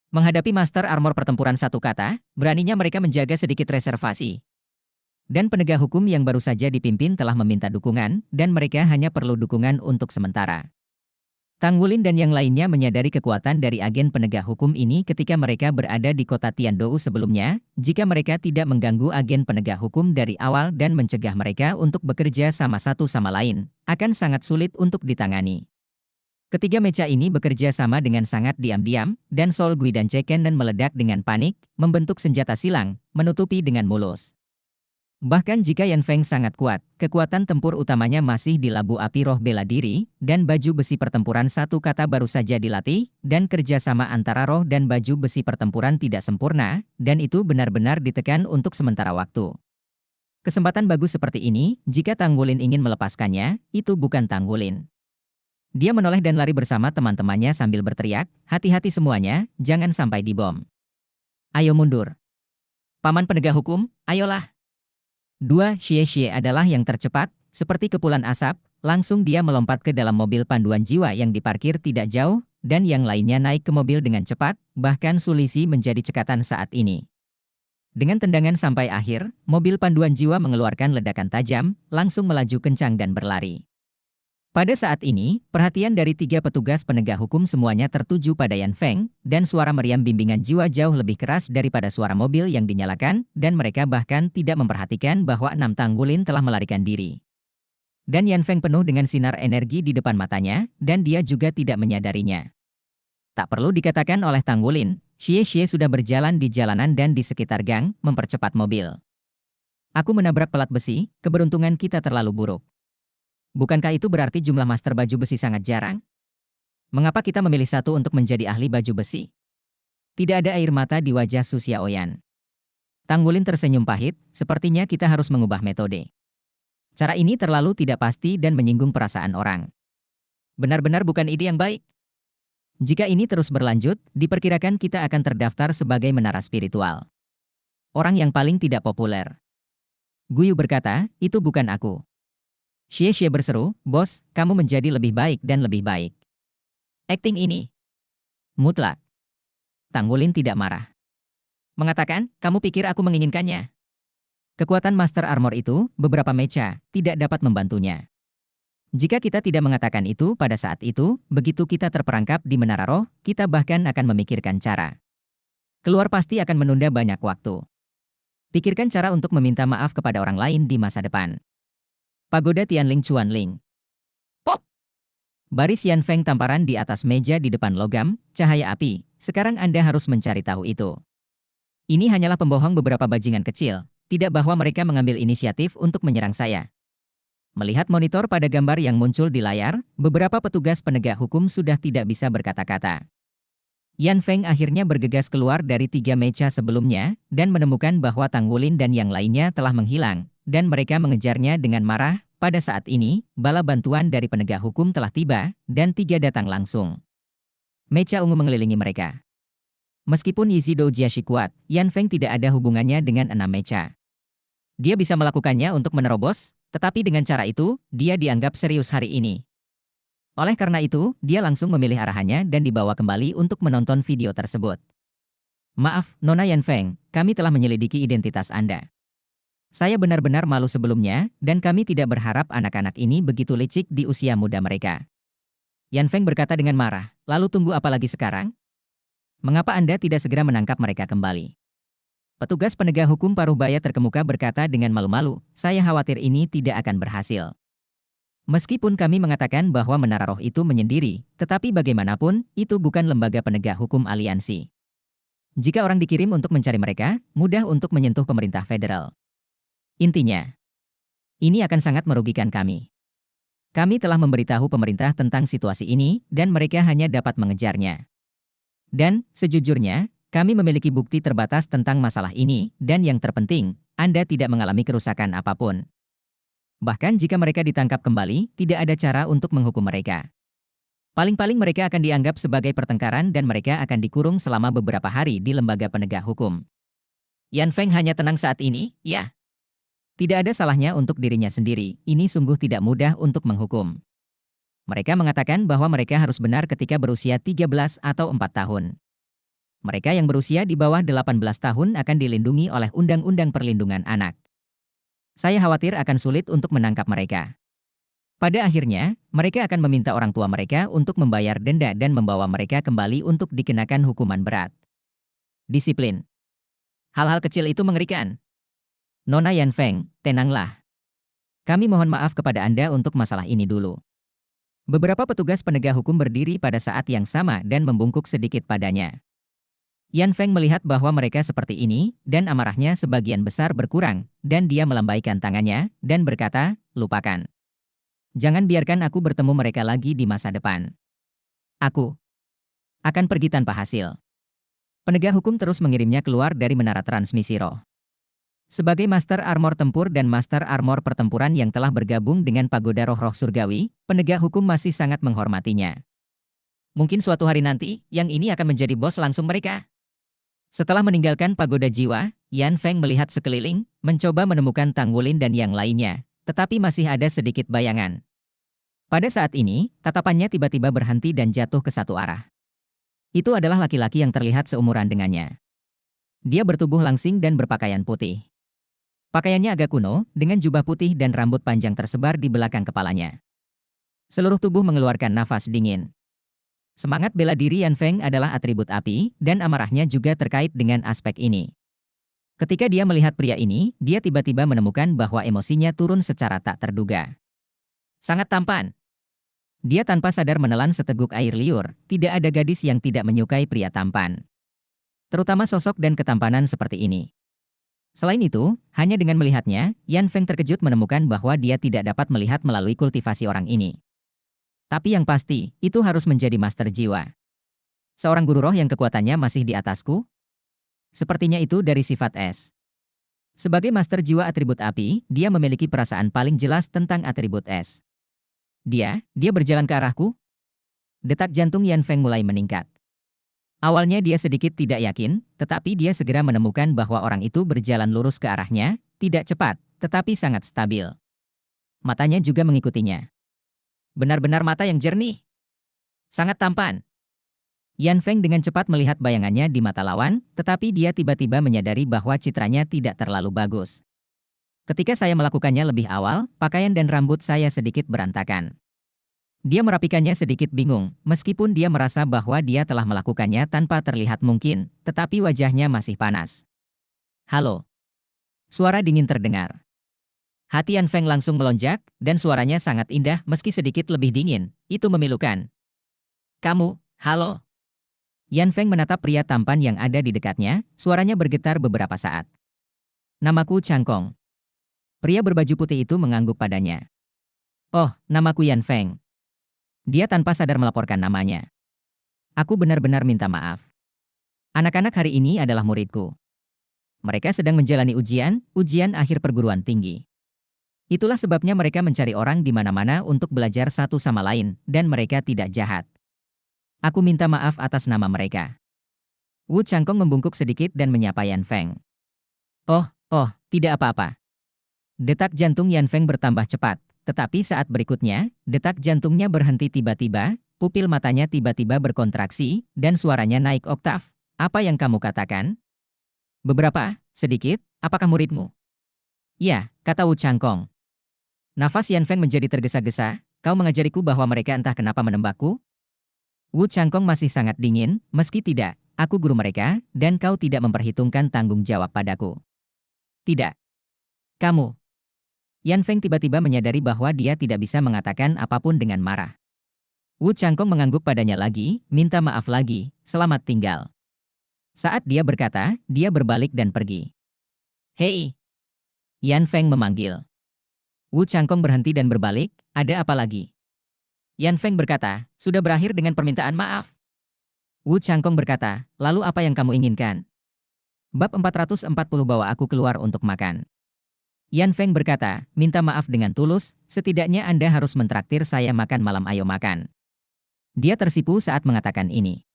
S1: Menghadapi Master Armor pertempuran satu kata, beraninya mereka menjaga sedikit reservasi. Dan penegak hukum yang baru saja dipimpin telah meminta dukungan, dan mereka hanya perlu dukungan untuk sementara. Tang Wulin dan yang lainnya menyadari kekuatan dari agen penegak hukum ini ketika mereka berada di kota Tiandou sebelumnya, jika mereka tidak mengganggu agen penegak hukum dari awal dan mencegah mereka untuk bekerja sama satu sama lain, akan sangat sulit untuk ditangani. Ketiga mecha ini bekerja sama dengan sangat diam-diam, dan Sol Gui dan Ceken dan meledak dengan panik, membentuk senjata silang, menutupi dengan mulus. Bahkan jika Yan Feng sangat kuat, kekuatan tempur utamanya masih di labu api roh bela diri, dan baju besi pertempuran satu kata baru saja dilatih, dan kerjasama antara roh dan baju besi pertempuran tidak sempurna, dan itu benar-benar ditekan untuk sementara waktu. Kesempatan bagus seperti ini, jika Tang Wulin ingin melepaskannya, itu bukan Tang Wulin. Dia menoleh dan lari bersama teman-temannya sambil berteriak, hati-hati semuanya, jangan sampai dibom. Ayo mundur. Paman penegak hukum, ayolah. Dua Xie adalah yang tercepat, seperti kepulan asap, langsung dia melompat ke dalam mobil panduan jiwa yang diparkir tidak jauh, dan yang lainnya naik ke mobil dengan cepat, bahkan Sulisi menjadi cekatan saat ini. Dengan tendangan sampai akhir, mobil panduan jiwa mengeluarkan ledakan tajam, langsung melaju kencang dan berlari. Pada saat ini, perhatian dari tiga petugas penegak hukum semuanya tertuju pada Yan Feng, dan suara meriam bimbingan jiwa jauh lebih keras daripada suara mobil yang dinyalakan, dan mereka bahkan tidak memperhatikan bahwa 6 Tang Wulin telah melarikan diri. Dan Yan Feng penuh dengan sinar energi di depan matanya, dan dia juga tidak menyadarinya. Tak perlu dikatakan oleh Tang Wulin, Xie sudah berjalan di jalanan dan di sekitar gang, mempercepat mobil. Aku menabrak pelat besi, keberuntungan kita terlalu buruk. Bukankah itu berarti jumlah master baju besi sangat jarang? Mengapa kita memilih satu untuk menjadi ahli baju besi? Tidak ada air mata di wajah Su Xiaoyan. Tang Wulin tersenyum pahit, sepertinya kita harus mengubah metode. Cara ini terlalu tidak pasti dan menyinggung perasaan orang. Benar-benar bukan ide yang baik. Jika ini terus berlanjut, diperkirakan kita akan terdaftar sebagai menara spiritual. Orang yang paling tidak populer. Guyu berkata, itu bukan aku. Xie berseru, bos, kamu menjadi lebih baik dan lebih baik. Akting ini mutlak. Tang Wulin tidak marah. Mengatakan, kamu pikir aku menginginkannya? Kekuatan Master Armor itu, beberapa mecha, tidak dapat membantunya. Jika kita tidak mengatakan itu pada saat itu, begitu kita terperangkap di menara roh, kita bahkan akan memikirkan cara. Keluar pasti akan menunda banyak waktu. Pikirkan cara untuk meminta maaf kepada orang lain di masa depan. Pagoda Tianling Chuanling. Pop! Baris Yan Feng tamparan di atas meja di depan logam, cahaya api. Sekarang Anda harus mencari tahu itu. Ini hanyalah pembohong beberapa bajingan kecil. Tidak bahwa mereka mengambil inisiatif untuk menyerang saya. Melihat monitor pada gambar yang muncul di layar, beberapa petugas penegak hukum sudah tidak bisa berkata-kata. Yan Feng akhirnya bergegas keluar dari 3 mecha sebelumnya, dan menemukan bahwa Tang Wulin dan yang lainnya telah menghilang, dan mereka mengejarnya dengan marah. Pada saat ini, bala bantuan dari penegak hukum telah tiba, dan 3 datang langsung. Mecha ungu mengelilingi mereka. Meskipun Yizido Jiashi kuat, Yan Feng tidak ada hubungannya dengan 6 mecha. Dia bisa melakukannya untuk menerobos, tetapi dengan cara itu, dia dianggap serius hari ini. Oleh karena itu, dia langsung memilih arahannya dan dibawa kembali untuk menonton video tersebut. Maaf, Nona Yan Feng, kami telah menyelidiki identitas Anda. Saya benar-benar malu sebelumnya, dan kami tidak berharap anak-anak ini begitu licik di usia muda mereka. Yan Feng berkata dengan marah, lalu tunggu apa lagi sekarang? Mengapa Anda tidak segera menangkap mereka kembali? Petugas penegak hukum paruh baya terkemuka berkata dengan malu-malu, saya khawatir ini tidak akan berhasil. Meskipun kami mengatakan bahwa menara roh itu menyendiri, tetapi bagaimanapun, itu bukan lembaga penegak hukum aliansi. Jika orang dikirim untuk mencari mereka, mudah untuk menyentuh pemerintah federal. Intinya, ini akan sangat merugikan kami. Kami telah memberitahu pemerintah tentang situasi ini, dan mereka hanya dapat mengejarnya. Dan, sejujurnya, kami memiliki bukti terbatas tentang masalah ini, dan yang terpenting, Anda tidak mengalami kerusakan apapun. Bahkan jika mereka ditangkap kembali, tidak ada cara untuk menghukum mereka. Paling-paling mereka akan dianggap sebagai pertengkaran dan mereka akan dikurung selama beberapa hari di lembaga penegak hukum. Yan Feng hanya tenang saat ini, ya. Tidak ada salahnya untuk dirinya sendiri, ini sungguh tidak mudah untuk menghukum. Mereka mengatakan bahwa mereka harus benar ketika berusia 13 atau 4 tahun. Mereka yang berusia di bawah 18 tahun akan dilindungi oleh Undang-Undang Perlindungan Anak. Saya khawatir akan sulit untuk menangkap mereka. Pada akhirnya, mereka akan meminta orang tua mereka untuk membayar denda dan membawa mereka kembali untuk dikenakan hukuman berat. Disiplin. Hal-hal kecil itu mengerikan. Nona Yan Feng, tenanglah. Kami mohon maaf kepada Anda untuk masalah ini dulu. Beberapa petugas penegak hukum berdiri pada saat yang sama dan membungkuk sedikit padanya. Yan Feng melihat bahwa mereka seperti ini, dan amarahnya sebagian besar berkurang, dan dia melambaikan tangannya, dan berkata, lupakan. Jangan biarkan aku bertemu mereka lagi di masa depan. Aku akan pergi tanpa hasil. Penegak hukum terus mengirimnya keluar dari menara transmisi roh. Sebagai Master Armor Tempur dan Master Armor Pertempuran yang telah bergabung dengan Pagoda Roh-Roh Surgawi, penegak hukum masih sangat menghormatinya. Mungkin suatu hari nanti, yang ini akan menjadi bos langsung mereka. Setelah meninggalkan pagoda jiwa, Yan Feng melihat sekeliling, mencoba menemukan Tang Wulin dan yang lainnya, tetapi masih ada sedikit bayangan. Pada saat ini, tatapannya tiba-tiba berhenti dan jatuh ke satu arah. Itu adalah laki-laki yang terlihat seumuran dengannya. Dia bertubuh langsing dan berpakaian putih. Pakaiannya agak kuno, dengan jubah putih dan rambut panjang tersebar di belakang kepalanya. Seluruh tubuh mengeluarkan nafas dingin. Semangat bela diri Yan Feng adalah atribut api, dan amarahnya juga terkait dengan aspek ini. Ketika dia melihat pria ini, dia tiba-tiba menemukan bahwa emosinya turun secara tak terduga. Sangat tampan. Dia tanpa sadar menelan seteguk air liur. Tidak ada gadis yang tidak menyukai pria tampan. Terutama sosok dan ketampanan seperti ini. Selain itu, hanya dengan melihatnya, Yan Feng terkejut menemukan bahwa dia tidak dapat melihat melalui kultivasi orang ini. Tapi yang pasti, itu harus menjadi master jiwa. Seorang guru roh yang kekuatannya masih di atasku? Sepertinya itu dari sifat es. Sebagai master jiwa atribut api, dia memiliki perasaan paling jelas tentang atribut es. Dia berjalan ke arahku? Detak jantung Yan Feng mulai meningkat. Awalnya dia sedikit tidak yakin, tetapi dia segera menemukan bahwa orang itu berjalan lurus ke arahnya, tidak cepat, tetapi sangat stabil. Matanya juga mengikutinya. Benar-benar mata yang jernih. Sangat tampan. Yan Feng dengan cepat melihat bayangannya di mata lawan, tetapi dia tiba-tiba menyadari bahwa citranya tidak terlalu bagus. Ketika saya melakukannya lebih awal, pakaian dan rambut saya sedikit berantakan. Dia merapikannya sedikit bingung, meskipun dia merasa bahwa dia telah melakukannya tanpa terlihat mungkin, tetapi wajahnya masih panas. Halo. Suara dingin terdengar. Hati Yan Feng langsung melonjak, dan suaranya sangat indah meski sedikit lebih dingin. Itu memilukan. Kamu, halo. Yan Feng menatap pria tampan yang ada di dekatnya, suaranya bergetar beberapa saat. Namaku Chang Kong. Pria berbaju putih itu mengangguk padanya. Oh, namaku Yan Feng. Dia tanpa sadar melaporkan namanya. Aku benar-benar minta maaf. Anak-anak hari ini adalah muridku. Mereka sedang menjalani ujian akhir perguruan tinggi. Itulah sebabnya mereka mencari orang di mana-mana untuk belajar satu sama lain, dan mereka tidak jahat. Aku minta maaf atas nama mereka. Wu Changkong membungkuk sedikit dan menyapa Yan Feng. Oh, tidak apa-apa. Detak jantung Yan Feng bertambah cepat. Tetapi saat berikutnya, detak jantungnya berhenti tiba-tiba, pupil matanya tiba-tiba berkontraksi, dan suaranya naik oktav. Apa yang kamu katakan? Beberapa, sedikit, apakah muridmu? Ya, kata Wu Changkong. Nafas Yan Feng menjadi tergesa-gesa, kau mengajariku bahwa mereka entah kenapa menembakku? Wu Changkong masih sangat dingin, meski tidak, aku guru mereka, dan kau tidak memperhitungkan tanggung jawab padaku. Tidak. Kamu. Yan Feng tiba-tiba menyadari bahwa dia tidak bisa mengatakan apapun dengan marah. Wu Changkong mengangguk padanya lagi, minta maaf lagi, selamat tinggal. Saat dia berkata, dia berbalik dan pergi. Hei! Yan Feng memanggil. Wu Changkong berhenti dan berbalik, ada apa lagi? Yan Feng berkata, sudah berakhir dengan permintaan maaf. Wu Changkong berkata, lalu apa yang kamu inginkan? Bab 440 bawa aku keluar untuk makan. Yan Feng berkata, minta maaf dengan tulus, setidaknya Anda harus mentraktir saya makan malam, ayo makan. Dia tersipu saat mengatakan ini.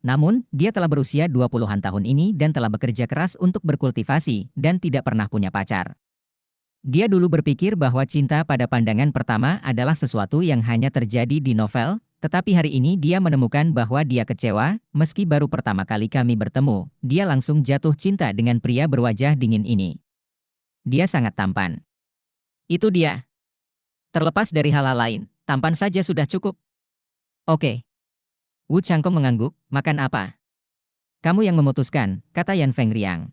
S1: Namun, dia telah berusia 20-an tahun ini dan telah bekerja keras untuk berkultivasi dan tidak pernah punya pacar. Dia dulu berpikir bahwa cinta pada pandangan pertama adalah sesuatu yang hanya terjadi di novel, tetapi hari ini dia menemukan bahwa dia kecewa, meski baru pertama kali kami bertemu, dia langsung jatuh cinta dengan pria berwajah dingin ini. Dia sangat tampan. Itu dia. Terlepas dari hal-hal lain, tampan saja sudah cukup. Oke. Wu Changkong mengangguk, makan apa? Kamu yang memutuskan, kata Yan Feng riang.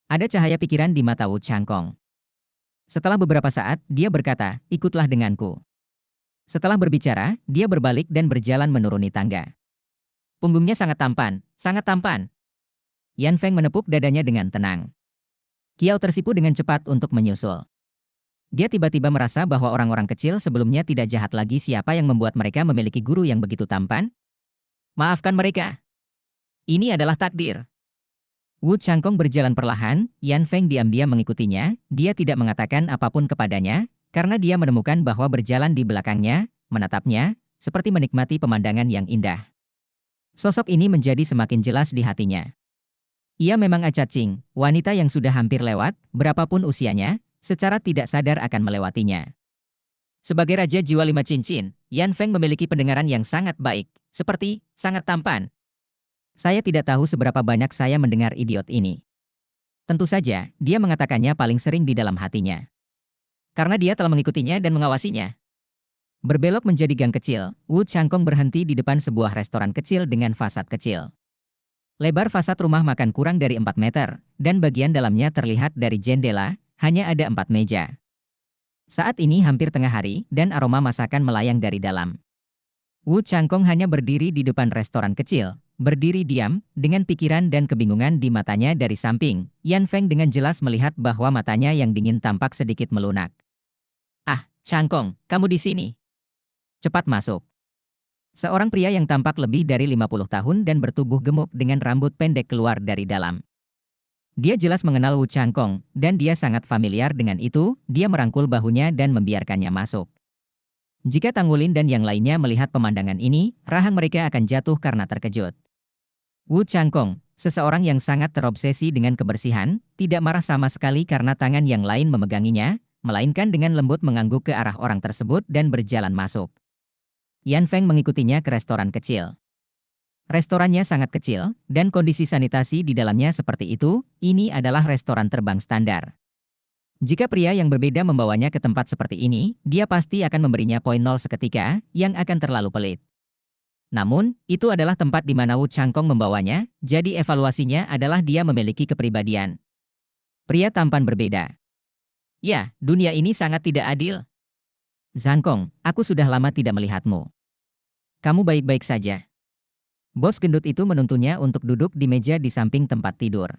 S1: Ada cahaya pikiran di mata Wu Changkong. Setelah beberapa saat, dia berkata, ikutlah denganku. Setelah berbicara, dia berbalik dan berjalan menuruni tangga. Punggungnya sangat tampan, sangat tampan. Yan Feng menepuk dadanya dengan tenang. Kiao tersipu dengan cepat untuk menyusul. Dia tiba-tiba merasa bahwa orang-orang kecil sebelumnya tidak jahat lagi. Siapa yang membuat mereka memiliki guru yang begitu tampan? Maafkan mereka. Ini adalah takdir. Wu Changkong berjalan perlahan, Yan Feng diam-diam mengikutinya, dia tidak mengatakan apapun kepadanya, karena dia menemukan bahwa berjalan di belakangnya, menatapnya, seperti menikmati pemandangan yang indah. Sosok ini menjadi semakin jelas di hatinya. Ia memang Acat Ching, wanita yang sudah hampir lewat, berapapun usianya, secara tidak sadar akan melewatinya. Sebagai Raja Jiwa 5 Cincin, Yan Feng memiliki pendengaran yang sangat baik, seperti sangat tampan. Saya tidak tahu seberapa banyak saya mendengar idiot ini. Tentu saja, dia mengatakannya paling sering di dalam hatinya. Karena dia telah mengikutinya dan mengawasinya. Berbelok menjadi gang kecil, Wu Changkong berhenti di depan sebuah restoran kecil dengan fasad kecil. Lebar fasad rumah makan kurang dari 4 meter, dan bagian dalamnya terlihat dari jendela, hanya ada 4 meja. Saat ini hampir tengah hari dan aroma masakan melayang dari dalam. Wu Changkong hanya berdiri di depan restoran kecil, berdiri diam, dengan pikiran dan kebingungan di matanya dari samping. Yan Feng dengan jelas melihat bahwa matanya yang dingin tampak sedikit melunak. Ah, Changkong, kamu di sini. Cepat masuk. Seorang pria yang tampak lebih dari 50 tahun dan bertubuh gemuk dengan rambut pendek keluar dari dalam. Dia jelas mengenal Wu Changkong, dan dia sangat familiar dengan itu. Dia merangkul bahunya dan membiarkannya masuk. Jika Tangulin dan yang lainnya melihat pemandangan ini, rahang mereka akan jatuh karena terkejut. Wu Changkong, seseorang yang sangat terobsesi dengan kebersihan, tidak marah sama sekali karena tangan yang lain memeganginya, melainkan dengan lembut mengangguk ke arah orang tersebut dan berjalan masuk. Yan Feng mengikutinya ke restoran kecil. Restorannya sangat kecil, dan kondisi sanitasi di dalamnya seperti itu. Ini adalah restoran terbang standar. Jika pria yang berbeda membawanya ke tempat seperti ini, dia pasti akan memberinya poin 0 seketika, yang akan terlalu pelit. Namun, itu adalah tempat di mana Wu Changkong membawanya, jadi evaluasinya adalah dia memiliki kepribadian. Pria tampan berbeda. Ya, dunia ini sangat tidak adil. Zhangkong, aku sudah lama tidak melihatmu. Kamu baik-baik saja. Bos gendut itu menuntunnya untuk duduk di meja di samping tempat tidur.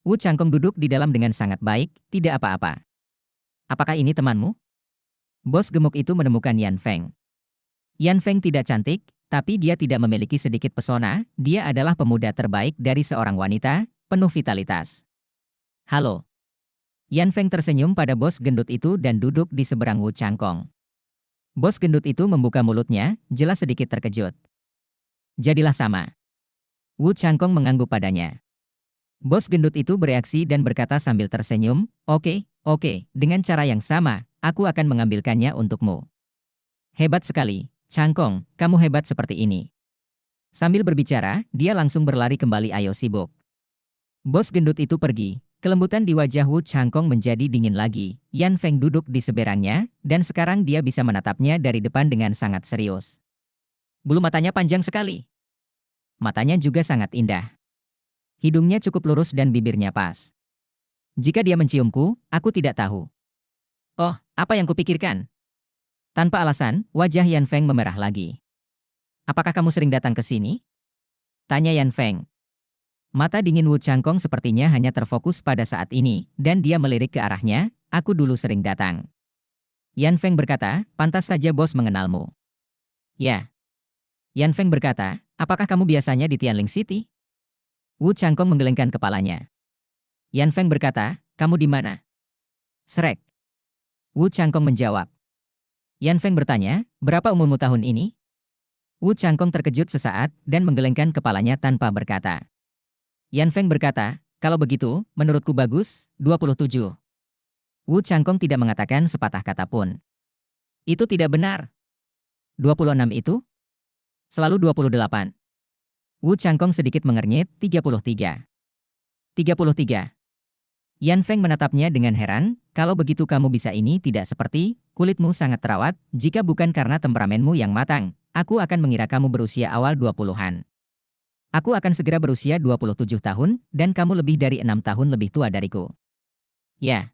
S1: Wu Changkong duduk di dalam dengan sangat baik, tidak apa-apa. Apakah ini temanmu? Bos gemuk itu menemukan Yan Feng. Yan Feng tidak cantik, tapi dia tidak memiliki sedikit pesona. Dia adalah pemuda terbaik dari seorang wanita, penuh vitalitas. Halo. Yan Feng tersenyum pada bos gendut itu dan duduk di seberang Wu Changkong. Bos gendut itu membuka mulutnya, jelas sedikit terkejut. Jadilah sama. Wu Changkong mengangguk padanya. Bos gendut itu bereaksi dan berkata sambil tersenyum, oke, dengan cara yang sama, aku akan mengambilkannya untukmu. Hebat sekali, Changkong, kamu hebat seperti ini. Sambil berbicara, dia langsung berlari kembali. Ayo sibuk. Bos gendut itu pergi, kelembutan di wajah Wu Changkong menjadi dingin lagi. Yan Feng duduk di seberangnya, dan sekarang dia bisa menatapnya dari depan dengan sangat serius. Bulu matanya panjang sekali. Matanya juga sangat indah. Hidungnya cukup lurus dan bibirnya pas. Jika dia menciumku, aku tidak tahu. Oh, apa yang kupikirkan? Tanpa alasan, wajah Yan Feng memerah lagi. Apakah kamu sering datang ke sini? Tanya Yan Feng. Mata dingin Wu Changkong sepertinya hanya terfokus pada saat ini, dan dia melirik ke arahnya, aku dulu sering datang. Yan Feng berkata, pantas saja bos mengenalmu. Ya. Yan Feng berkata, apakah kamu biasanya di Tianling City? Wu Changkong menggelengkan kepalanya. Yan Feng berkata, kamu di mana? Srek. Wu Changkong menjawab. Yan Feng bertanya, berapa umurmu tahun ini? Wu Changkong terkejut sesaat dan menggelengkan kepalanya tanpa berkata. Yan Feng berkata, kalau begitu, menurutku bagus, 27. Wu Changkong tidak mengatakan sepatah kata pun. Itu tidak benar. 26 itu? Selalu 28. Wu Changkong sedikit mengernyit, 33. 33. Yan Feng menatapnya dengan heran, kalau begitu kamu bisa ini tidak seperti, kulitmu sangat terawat, jika bukan karena temperamenmu yang matang, aku akan mengira kamu berusia awal 20-an. Aku akan segera berusia 27 tahun, dan kamu lebih dari 6 tahun lebih tua dariku. Ya.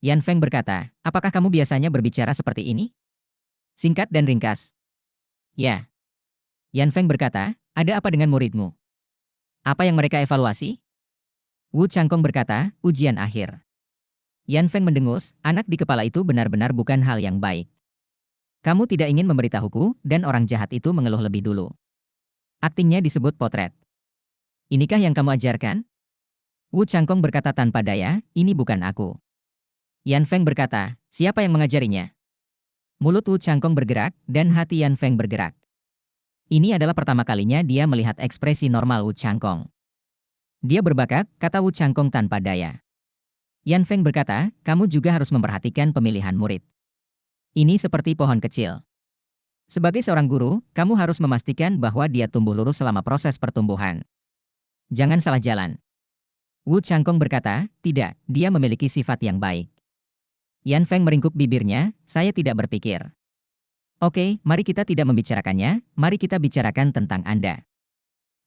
S1: Yan Feng berkata, apakah kamu biasanya berbicara seperti ini? Singkat dan ringkas. Ya. Yan Feng berkata, ada apa dengan muridmu? Apa yang mereka evaluasi? Wu Changkong berkata, ujian akhir. Yan Feng mendengus, anak di kepala itu benar-benar bukan hal yang baik. Kamu tidak ingin memberitahuku, dan orang jahat itu mengeluh lebih dulu. Aktingnya disebut potret. Inikah yang kamu ajarkan? Wu Changkong berkata tanpa daya, ini bukan aku. Yan Feng berkata, siapa yang mengajarinya? Mulut Wu Changkong bergerak, dan hati Yan Feng bergerak. Ini adalah pertama kalinya dia melihat ekspresi normal Wu Changkong. Dia berbakat, kata Wu Changkong tanpa daya. Yan Feng berkata, kamu juga harus memperhatikan pemilihan murid. Ini seperti pohon kecil. Sebagai seorang guru, kamu harus memastikan bahwa dia tumbuh lurus selama proses pertumbuhan. Jangan salah jalan. Wu Changkong berkata, tidak, dia memiliki sifat yang baik. Yan Feng meringkuk bibirnya, saya tidak berpikir. Oke, mari kita tidak membicarakannya, mari kita bicarakan tentang Anda.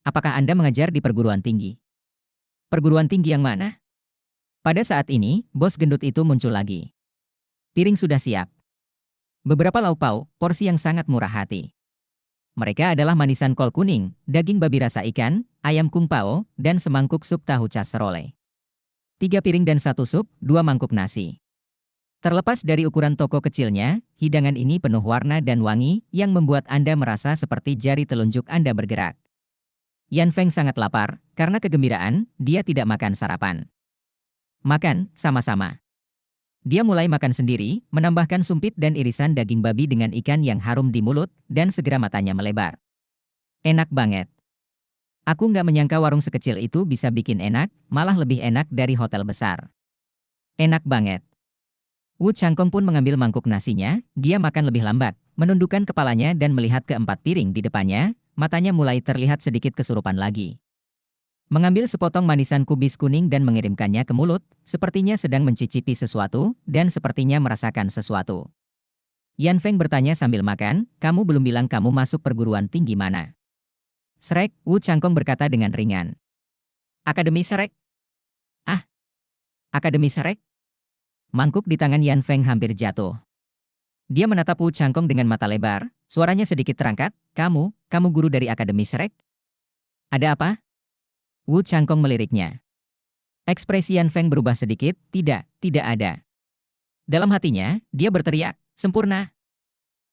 S1: Apakah Anda mengajar di perguruan tinggi? Perguruan tinggi yang mana? Pada saat ini, bos gendut itu muncul lagi. Piring sudah siap. Beberapa lauk pauk, porsi yang sangat murah hati. Mereka adalah manisan kol kuning, daging babi rasa ikan, ayam kung pao, dan semangkuk sup tahu cas serole. 3 piring dan 1 sup, 2 mangkuk nasi. Terlepas dari ukuran toko kecilnya, hidangan ini penuh warna dan wangi yang membuat Anda merasa seperti jari telunjuk Anda bergerak. Yan Feng sangat lapar, karena kegembiraan, dia tidak makan sarapan. Makan, sama-sama. Dia mulai makan sendiri, menambahkan sumpit dan irisan daging babi dengan ikan yang harum di mulut, dan segera matanya melebar. Enak banget. Aku nggak menyangka warung sekecil itu bisa bikin enak, malah lebih enak dari hotel besar. Enak banget. Wu Changkong pun mengambil mangkuk nasinya, dia makan lebih lambat, menundukkan kepalanya dan melihat ke 4 piring di depannya, matanya mulai terlihat sedikit kesurupan lagi. Mengambil sepotong manisan kubis kuning dan mengirimkannya ke mulut, sepertinya sedang mencicipi sesuatu, dan sepertinya merasakan sesuatu. Yan Feng bertanya sambil makan, kamu belum bilang kamu masuk perguruan tinggi mana? Shrek, Wu Changkong berkata dengan ringan. Akademi Shrek? Ah, Akademi Shrek? Mangkuk di tangan Yan Feng hampir jatuh. Dia menatap Wu Changkong dengan mata lebar, suaranya sedikit terangkat, kamu guru dari Akademi Shrek? Ada apa? Wu Changkong meliriknya. Ekspresi Yan Feng berubah sedikit, tidak ada. Dalam hatinya, dia berteriak, sempurna.